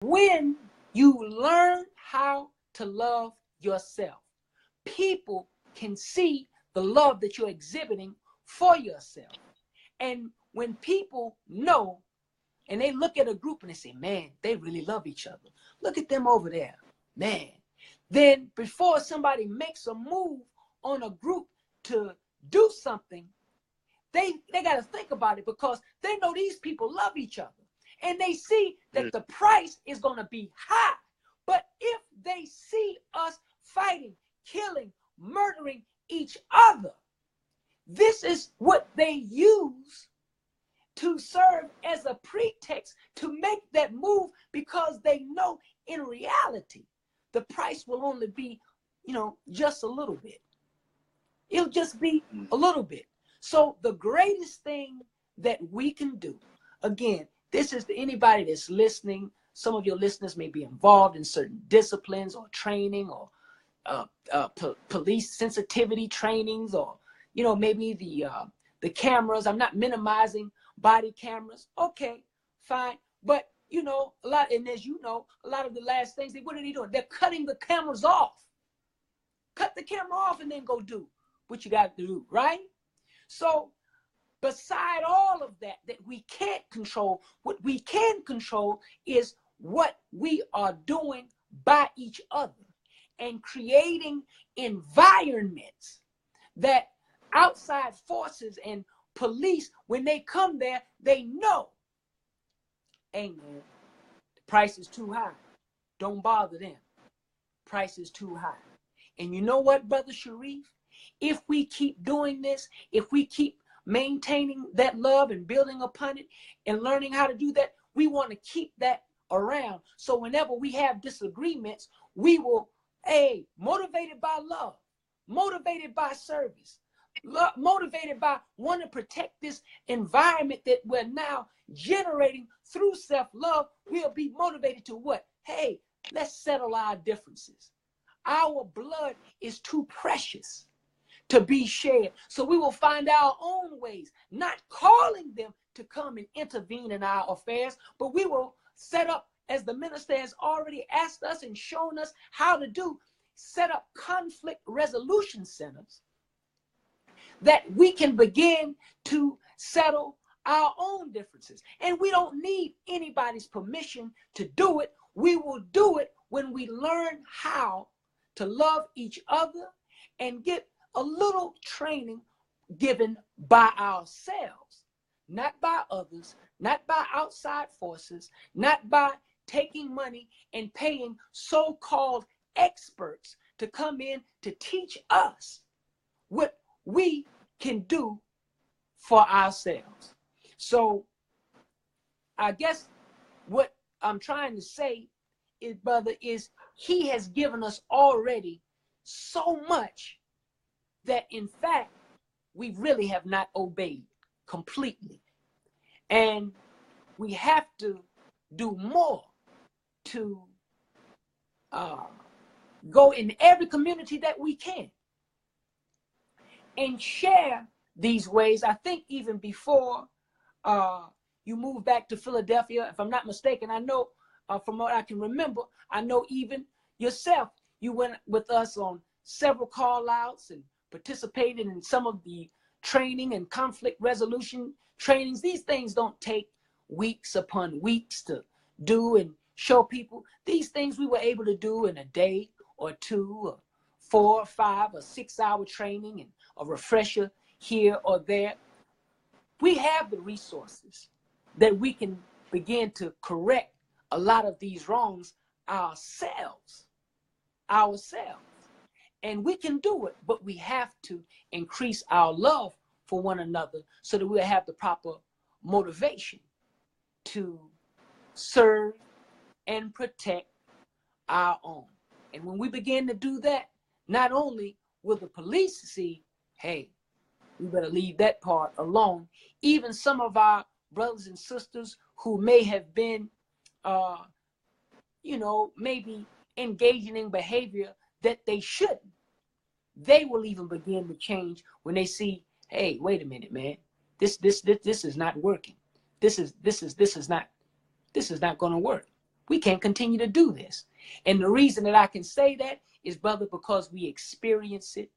When you learn how to love yourself, people can see the love that you're exhibiting for yourself. And when people know and they look at a group and they say, man, they really love each other. Look at them over there, man. Then before somebody makes a move on a group to do something, they got to think about it, because they know these people love each other. And they see that the price is going to be high. But if they see us fighting, killing, murdering each other, this is what they use to serve as a pretext to make that move, because they know in reality the price will only be, just a little bit. It'll just be a little bit. So the greatest thing that we can do, again, this is to anybody that's listening. Some of your listeners may be involved in certain disciplines or training or police sensitivity trainings, or, maybe the cameras. I'm not minimizing body cameras. Okay, fine. But, a lot, and as you know, a lot of the last things, what are they doing? They're cutting the cameras off. Cut the camera off and then go do what you got to do, right? So beside all of that we can't control, what we can control is what we are doing by each other, and creating environments that outside forces and police, when they come there, they know, hey man, the price is too high. Don't bother them. Price is too high. And you know what, Brother Sharif? If we keep doing this, if we keep maintaining that love and building upon it and learning how to do that, we want to keep that around. So whenever we have disagreements, we will, motivated by love, motivated by service, motivated by wanting to protect this environment that we're now generating through self-love, we'll be motivated to what? Hey, let's settle our differences. Our blood is too precious to be shared. So we will find our own ways, not calling them to come and intervene in our affairs, but we will set up, as the minister has already asked us and shown us how to do, set up conflict resolution centers that we can begin to settle our own differences. And we don't need anybody's permission to do it. We will do it when we learn how to love each other and get a little training given by ourselves, not by others, not by outside forces, not by taking money and paying so-called experts to come in to teach us what we can do for ourselves. So I guess what I'm trying to say is, brother, is he has given us already so much that in fact we really have not obeyed completely. And we have to do more to go in every community that we can and share these ways. I think even before you moved back to Philadelphia, if I'm not mistaken, I know from what I can remember, I know even yourself, you went with us on several call outs and participated in some of the training and conflict resolution trainings. These things don't take weeks upon weeks to do and show people. These things we were able to do in a day or two, or 4 or 5 or 6 hour training and a refresher here or there. We have the resources that we can begin to correct a lot of these wrongs ourselves. And we can do it, but we have to increase our love for one another so that we'll have the proper motivation to serve and protect our own. And when we begin to do that, not only will the police see, hey, we better leave that part alone. Even some of our brothers and sisters who may have been, maybe engaging in behavior that they shouldn't, they will even begin to change when they see, hey, wait a minute, man, this is not working. This is not going to work. We can't continue to do this. And the reason that I can say that is, brother, because we experience it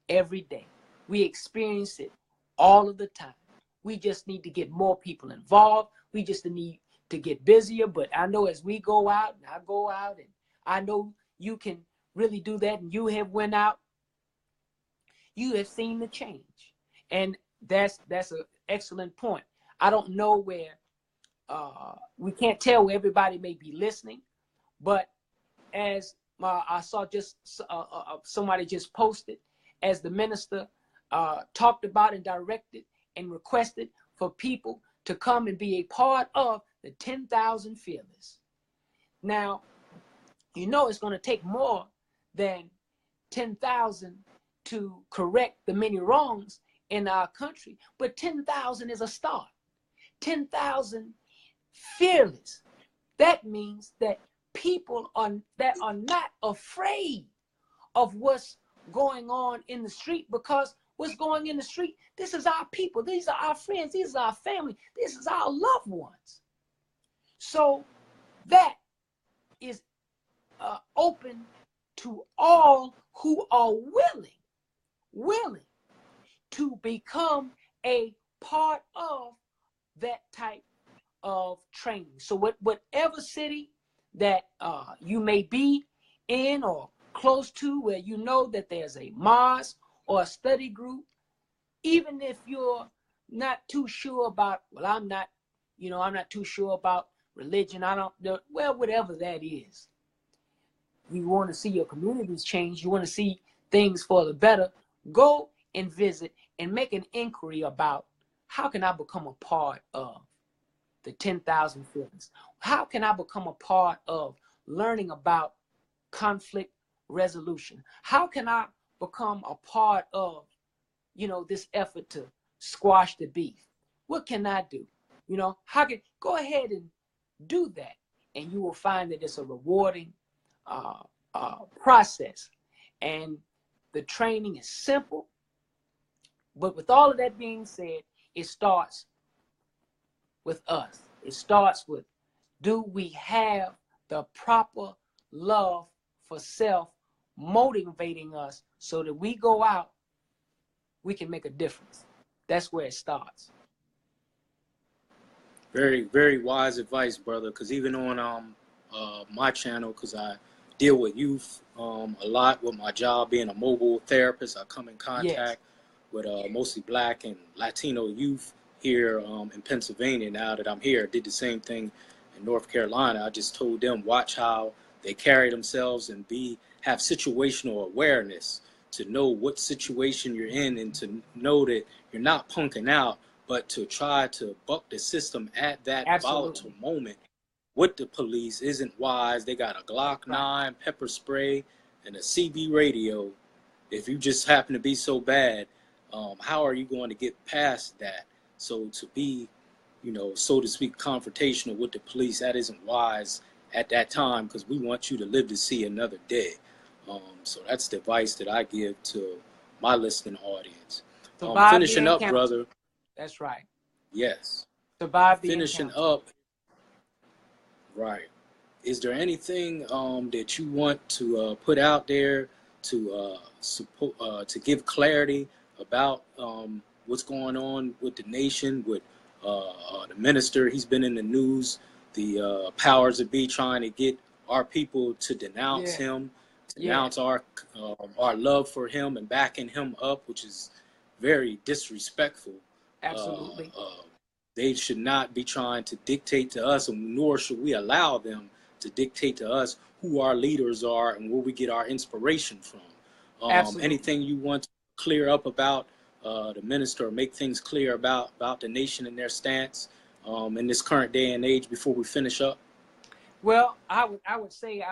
every day. We experience it all of the time. We just need to get more people involved. We just need to get busier. But I know as we go out, and I go out, and I know you can really do that, and you have went out, you have seen the change. And that's an excellent point. I don't know where, we can't tell where everybody may be listening, but as I saw just somebody just posted, as the minister talked about and directed and requested for people to come and be a part of the 10,000 Fearless. Now, you know it's going to take more than 10,000 to correct the many wrongs in our country, but 10,000 is a start. 10,000 fearless. That means that people that are not afraid of what's going on in the street, because what's going in the street, this is our people, these are our friends, these are our family, this is our loved ones. So that is open to all who are willing to become a part of that type of training. So whatever city that you may be in or close to, where you know that there's a mosque or a study group, even if you're not too sure about, well, I'm not too sure about religion, whatever that is. You want to see your communities change, you want to see things for the better, go and visit and make an inquiry about, how can I become a part of the 10,000 Fearless? How can I become a part of learning about conflict resolution? How can I become a part of, this effort to squash the beef? What can I do? How can, go ahead and do that, and you will find that it's a rewarding process. And the training is simple. But with all of that being said, it starts with us. It starts with, do we have the proper love for self motivating us so that we go out, we can make a difference? That's where it starts. Very, very wise advice, brother. Because even on my channel, because I deal with youth a lot with my job being a mobile therapist, I come in contact with mostly Black and Latino youth here in Pennsylvania. Now that I'm here, I did the same thing in North Carolina. I just told them, watch how they carry themselves and have situational awareness to know what situation you're in, and to know that you're not punking out, but to try to buck the system at that volatile moment with the police isn't wise. They got a Glock 9, pepper spray, and a CB radio. If you just happen to be so bad, how are you going to get past that? So to be, so to speak, confrontational with the police, that isn't wise at that time, because we want you to live to see another day. So that's the advice that I give to my listening audience. Finishing up, brother. That's right. Yes. Survive the finishing up. Right. Is there anything that you want to put out there to give clarity about what's going on with the nation, with the minister? He's been in the news. The powers that be trying to get our people to denounce him, denounce our love for him and backing him up, which is very disrespectful. Absolutely. They should not be trying to dictate to us, and nor should we allow them to dictate to us who our leaders are and where we get our inspiration from. Anything you want to clear up about the minister, or make things clear about the nation and their stance in this current day and age before we finish up? Well, I would say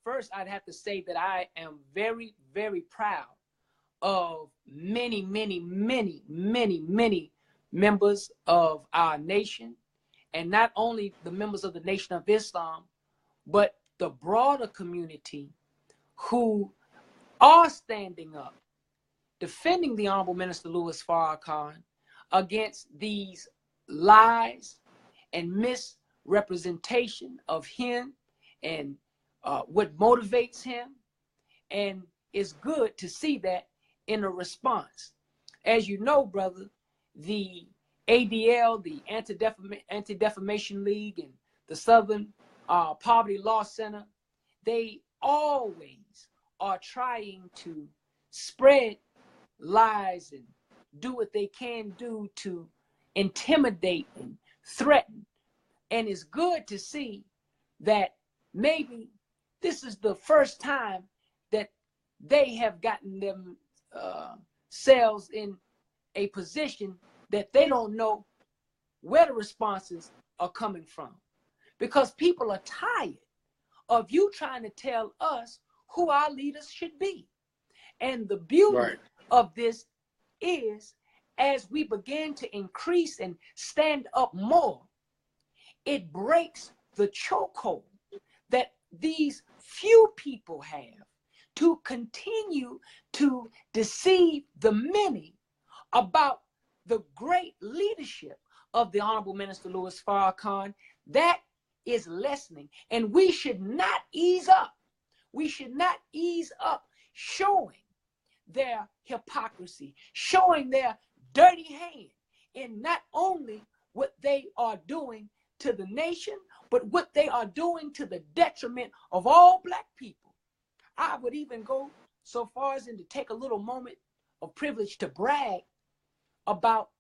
first I'd have to say that I am very, very proud of many members of our nation, and not only the members of the Nation of Islam, but the broader community who are standing up, defending the Honorable Minister Louis Farrakhan against these lies and misrepresentation of him and what motivates him. And it's good to see that in a response. As you know, brother, the ADL, the Anti-Defamation League, and the Southern Poverty Law Center, they always are trying to spread lies and do what they can do to intimidate and threaten. And it's good to see that maybe this is the first time that they have gotten themselves in a position that they don't know where the responses are coming from. Because people are tired of you trying to tell us who our leaders should be. And the beauty of this is, as we begin to increase and stand up more, it breaks the chokehold that these few people have to continue to deceive the many about the great leadership of the Honorable Minister Louis Farrakhan. That is lessening, and we should not ease up. We should not ease up showing their hypocrisy, showing their dirty hand in not only what they are doing to the nation, but what they are doing to the detriment of all Black people. I would even go so far as to take a little moment of privilege to brag about,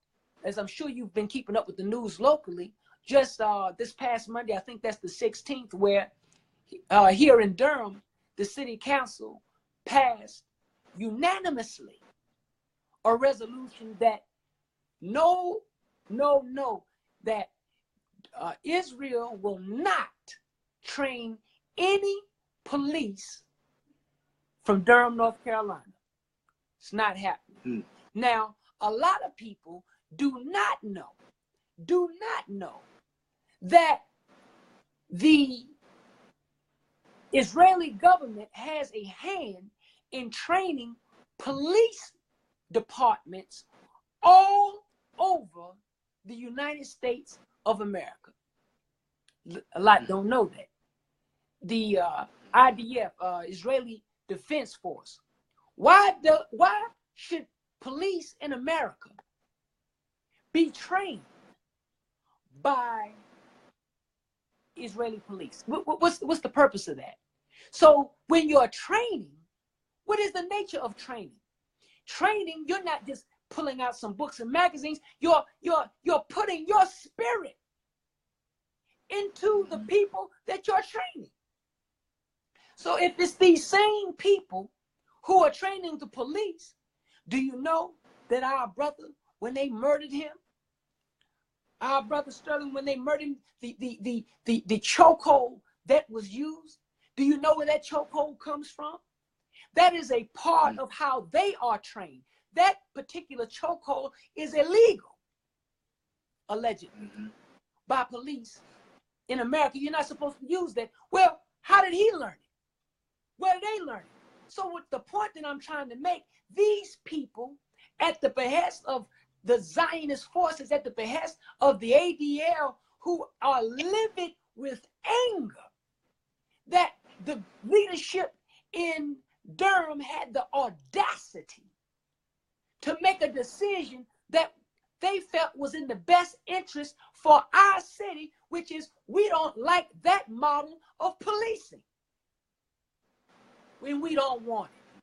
as I'm sure you've been keeping up with the news locally, just this past Monday, I think that's the 16th, where here in Durham, the city council passed unanimously a resolution that that Israel will not train any police from Durham, North Carolina. It's not happening. Now, a lot of people do not know that the Israeli government has a hand in training police departments all over the United States of America. A lot don't know that. The IDF, Israeli Defense Force. Why should police in America be trained by Israeli police? What's the purpose of that? So when you're training, what is the nature of training? Training, you're not just pulling out some books and magazines. You're putting your spirit into the people that you're training. So if it's these same people who are training the police, do you know that our brother, when they murdered him, our brother Sterling, when they murdered him, the chokehold that was used, do you know where that chokehold comes from? That is a part of how they are trained. That particular chokehold is illegal, allegedly, by police in America. You're not supposed to use that. Well, how did he learn it? Where did they learn it? So with the point that I'm trying to make, these people, at the behest of the Zionist forces, at the behest of the ADL, who are livid with anger that the leadership in Durham had the audacity to make a decision that they felt was in the best interest for our city, which is we don't like that model of policing when we don't want it.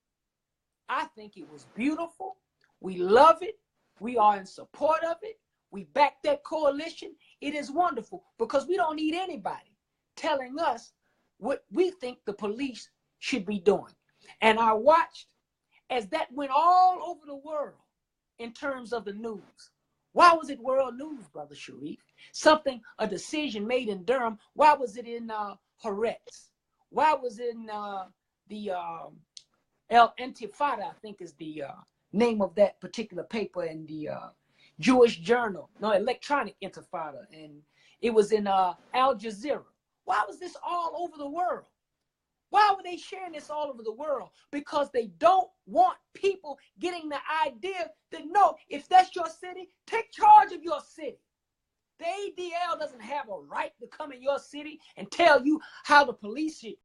I think it was beautiful. We love it. We are in support of it. We back that coalition. It is wonderful because we don't need anybody telling us what we think the police should be doing. And I watched as that went all over the world in terms of the news. Why was it world news, Brother Sharif? A decision made in Durham. Why was it in Haaretz? Why was it in the El Intifada, I think is the name of that particular paper, in the Jewish Journal, Electronic Intifada, and it was in Al Jazeera. Why was this all over the world? Why were they sharing this all over the world? Because they don't want people getting the idea that, no, if that's your city, take charge of your city. The ADL doesn't have a right to come in your city and tell you how the police should